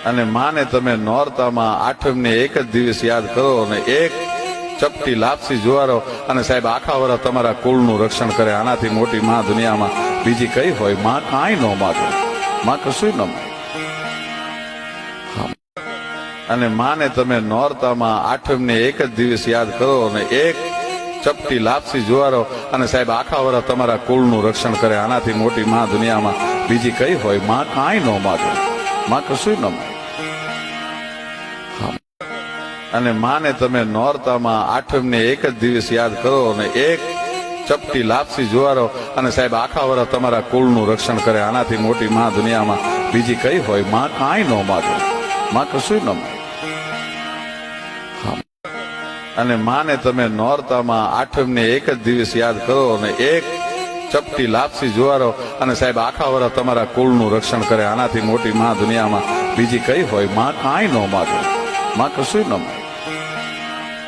અને માને તમે નોરતામાં આઠમને એક જ દિવસ યાદ કરો અને એક ચપટી લાપસી જુવારો અને સાહેબ આખા વર્ષ તમારા કુળનું રક્ષણ કરે. આનાથી મોટી માં દુનિયામાં બીજી કઈ હોય? માં કાંઈ ન માગે, માં કશું ન માગે. અને માને તમે નોરતામાં આઠમને એક જ દિવસ યાદ કરો અને એક ચપટી લાપસી જુવારો અને સાહેબ આખા વર્ષ તમારા કુળનું રક્ષણ કરે. આનાથી મોટી માં દુનિયામાં બીજી કઈ હોય? માં કાંઈ ન માગે, માં કશું ન માગે. અને માને તમે નોરતામાં આઠમને એક જ દિવસ યાદ કરો અને એક ચપટી લાપસી જુવારો અને સાહેબ આખા વર્ષ તમારા કુળનું રક્ષણ કરે. આનાથી મોટી માં દુનિયામાં બીજી કઈ હોય? માં કાંઈ ન માગે, માં કશું ન માગે. અને માને તમે નોરતામાં આઠમને એક જ દિવસ યાદ કરો અને એક ચપટી લાપસી જુવારો અને સાહેબ આખા વર્ષ તમારા કુળનું રક્ષણ કરે. આનાથી મોટી માં દુનિયામાં બીજી કઈ હોય? માં કાંઈ ન માગે, માં કશું ન માગે.